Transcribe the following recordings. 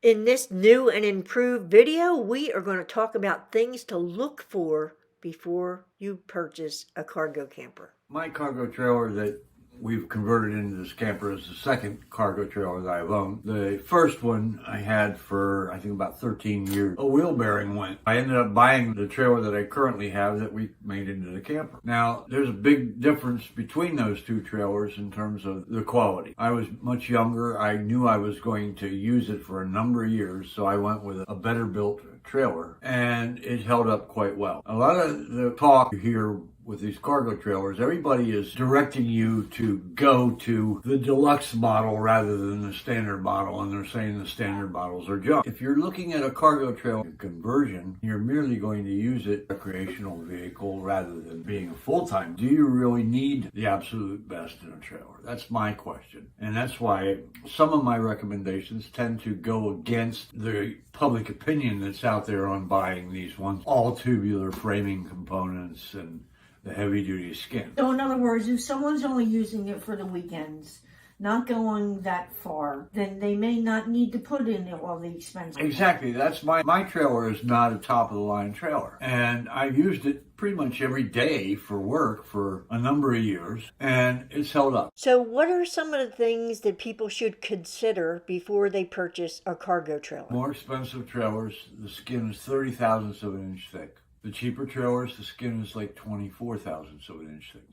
In this new and improved video, we are going to talk about things to look for before you purchase a cargo camper. My cargo trailer that we've converted into this camper is the second cargo trailer that I've owned. The first one I had for, I think, about 13 years. A wheel bearing went. I ended up buying the trailer that I currently have that we made into the camper. Now, there's a big difference between those two trailers in terms of the quality. I was much younger. I knew I was going to use it for a number of years, so I went with a better built trailer, and it held up quite well. A lot of the talk you hear with these cargo trailers, everybody is directing you to go to the deluxe model rather than the standard model, and they're saying the standard models are junk. If you're looking at a cargo trailer conversion, you're merely going to use it as a recreational vehicle rather than being a full-time. Do you really need the absolute best in a trailer? That's my question. And that's why some of my recommendations tend to go against the public opinion that's out there on buying these ones, all tubular framing components and the heavy-duty skin. So in other words, if someone's only using it for the weekends, not going that far, then they may not need to put in all the expenses. Exactly. That's my trailer is not a top-of-the-line trailer. And I've used it pretty much every day for work for a number of years, and it's held up. So what are some of the things that people should consider before they purchase a cargo trailer? More expensive trailers, the skin is 30 thousandths of an inch thick. The cheaper trailers, the skin is like 24 thousandths of an inch thick.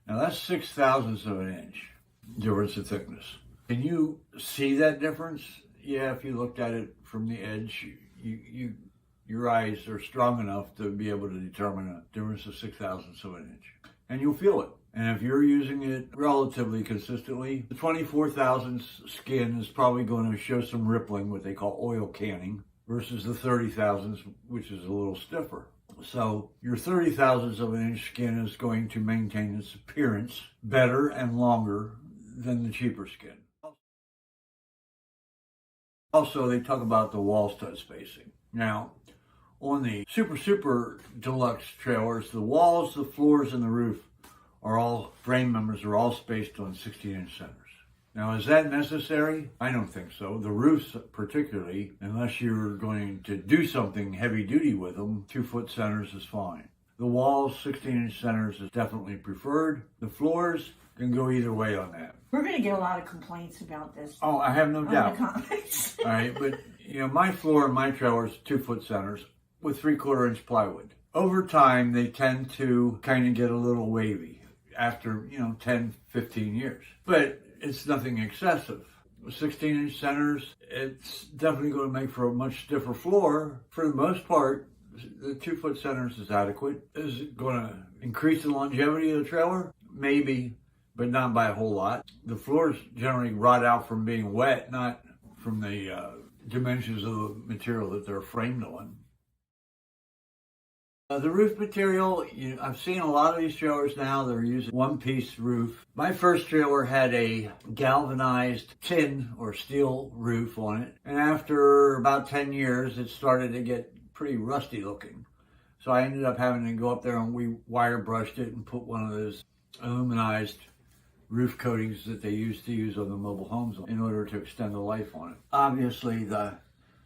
Now that's 6 thousandths of an inch difference in thickness. Can you see that difference? Yeah, if you looked at it from the edge, your eyes are strong enough to be able to determine a difference of 6 thousandths of an inch. And you'll feel it. And if you're using it relatively consistently, the 24 thousandths skin is probably going to show some rippling, what they call oil canning, versus the 30 thousandths, which is a little stiffer. So your 30 thousandths of an inch skin is going to maintain its appearance better and longer than the cheaper skin. Also, they talk about the wall stud spacing. Now, on the super deluxe trailers, the walls, the floors, and the roof are all, frame members are all spaced on 16-inch centers. Now, is that necessary? I don't think so. The roofs particularly, unless you're going to do something heavy duty with them, 2-foot centers is fine. The walls, 16-inch centers is definitely preferred. The floors can go either way on that. We're going to get a lot of complaints about this. Oh, I have no doubt. On the comments. All right, but my floor and my trailer is 2-foot centers with 3/4-inch plywood. Over time, they tend to kind of get a little wavy after, 10, 15 years. But it's nothing excessive. 16-inch centers, it's definitely going to make for a much stiffer floor. For the most part, the 2-foot centers is adequate. Is it going to increase the longevity of the trailer? Maybe, but not by a whole lot. The floors generally rot out from being wet, not from the dimensions of the material that they're framed on. The roof material, I've seen a lot of these trailers now, they're using one-piece roof. My first trailer had a galvanized tin or steel roof on it, and after about 10 years, it started to get pretty rusty looking. So I ended up having to go up there and we wire brushed it and put one of those aluminized roof coatings that they used to use on the mobile homes in order to extend the life on it. Obviously, the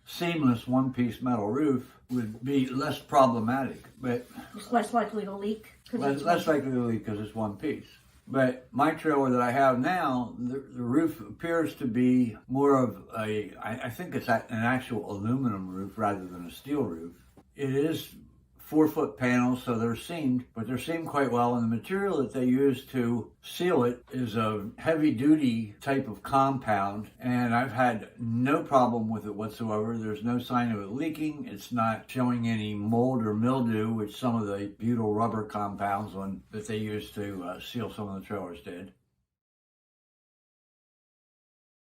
seamless one-piece metal roof would be less problematic, but It's less likely to leak. less likely to leak because it's one piece. But my trailer that I have now, the roof appears to be more of I think it's an actual aluminum roof rather than a steel roof. It is 4-foot panels, so they're seamed, but they're seamed quite well, and the material that they use to seal it is a heavy-duty type of compound, and I've had no problem with it whatsoever. There's no sign of it leaking. It's not showing any mold or mildew, which some of the butyl rubber compounds that they use to seal some of the trailers did.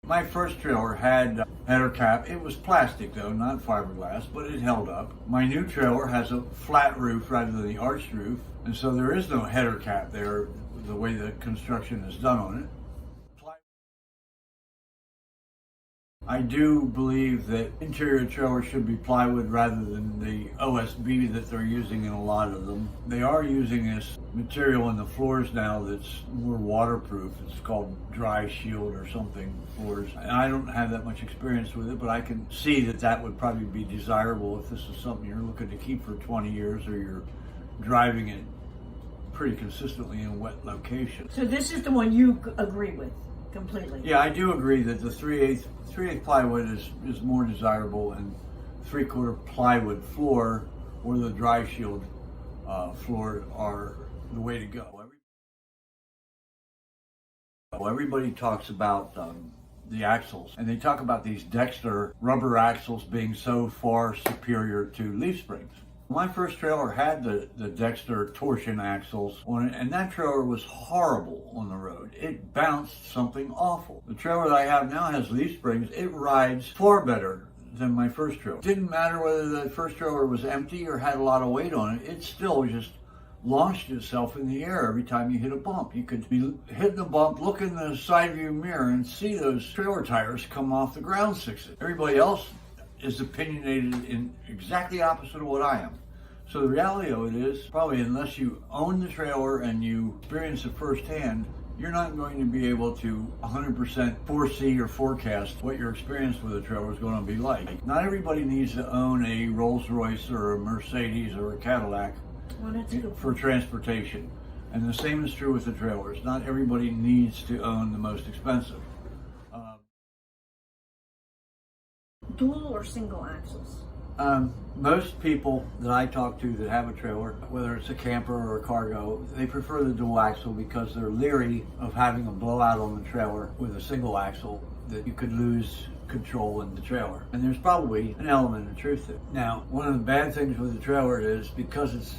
My first trailer had a header cap. It was plastic though, not fiberglass, but it held up. My new trailer has a flat roof rather than the arched roof, and so there is no header cap there the way the construction is done on it. I do believe that interior trailers should be plywood rather than the OSB that they're using in a lot of them. They are using this material in the floors now that's more waterproof. It's called dry shield or something floors. And I don't have that much experience with it, but I can see that that would probably be desirable if this is something you're looking to keep for 20 years or you're driving it pretty consistently in wet locations. So this is the one you agree with completely? Yeah, I do agree that the 3/8 plywood is more desirable, and 3/4 plywood floor or the dry shield floor are the way to go. Everybody talks about the axles, and they talk about these Dexter rubber axles being so far superior to leaf springs. My first trailer had the Dexter torsion axles on it, and that trailer was horrible on the road. It bounced something awful. The trailer that I have now has leaf springs. It rides far better than my first trailer. Didn't matter whether the first trailer was empty or had a lot of weight on it. It still just launched itself in the air every time you hit a bump. You could be hitting a bump, look in the side view mirror, and see those trailer tires come off the ground sixes. Everybody else is opinionated in exactly opposite of what I am. So the reality of it is, probably unless you own the trailer and you experience it firsthand, you're not going to be able to 100% foresee or forecast what your experience with a trailer is going to be like. Not everybody needs to own a Rolls Royce or a Mercedes or a Cadillac for transportation. And the same is true with the trailers. Not everybody needs to own the most expensive. Dual or single axles? Most people that I talk to that have a trailer, whether it's a camper or a cargo, they prefer the dual axle because they're leery of having a blowout on the trailer with a single axle, that you could lose control in the trailer. And there's probably an element of truth there. Now, one of the bad things with the trailer is because it's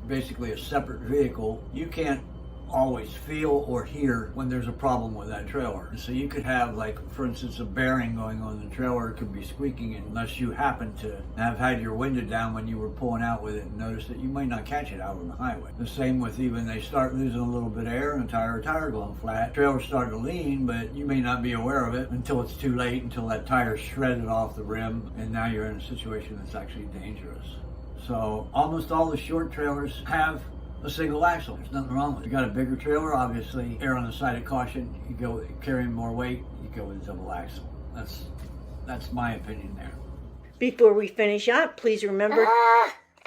basically a separate vehicle, you can't always feel or hear when there's a problem with that trailer. So you could have, like, for instance, a bearing going on in the trailer could be squeaking unless you happen to have had your window down when you were pulling out with it and notice that you might not catch it out on the highway. The same with even they start losing a little bit of air and a tire going flat. Trailer start to lean, but you may not be aware of it until it's too late, until that tire shredded off the rim, and now you're in a situation that's actually dangerous. So almost all the short trailers have a single axle. There's nothing wrong with it. You got a bigger trailer, obviously, err on the side of caution. You go carrying more weight, you go with a double axle. That's my opinion there. Before we finish up, please remember...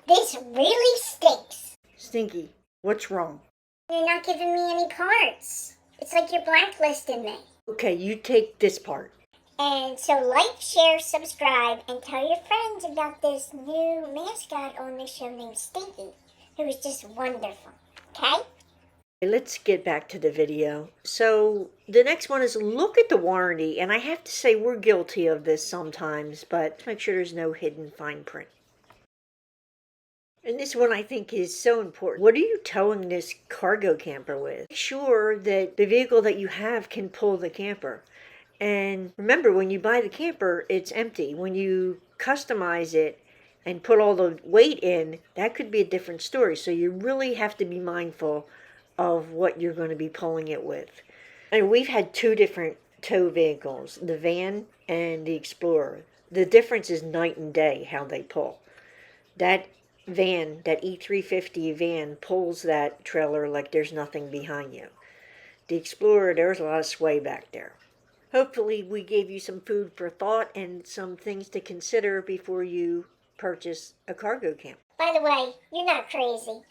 This really stinks. Stinky, what's wrong? You're not giving me any parts. It's like you're blacklisting me. Okay, you take this part. And so like, share, subscribe, and tell your friends about this new mascot on the show named Stinky, who is just wonderful. Okay? Let's get back to the video. So the next one is look at the warranty. And I have to say we're guilty of this sometimes, but make sure there's no hidden fine print. And this one I think is so important. What are you towing this cargo camper with? Make sure that the vehicle that you have can pull the camper. And remember, when you buy the camper, it's empty. When you customize it and put all the weight in, that could be a different story. So you really have to be mindful of what you're going to be pulling it with. And we've had two different tow vehicles, the van and the Explorer. The difference is night and day how they pull. That van, that E350 van, pulls that trailer like there's nothing behind you. The Explorer, there's a lot of sway back there. Hopefully we gave you some food for thought and some things to consider before you purchase a cargo camper. By the way, you're not crazy.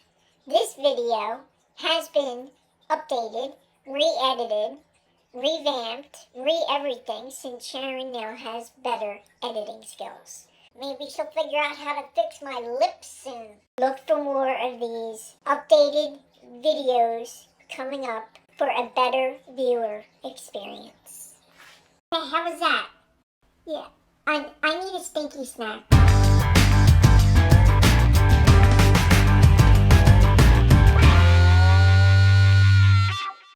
This video has been updated, re-edited, revamped, re-everything since Sharon now has better editing skills. Maybe she'll figure out how to fix my lips soon. Look for more of these updated videos coming up for a better viewer experience. Hey, how was that? Yeah, I need a stinky snack.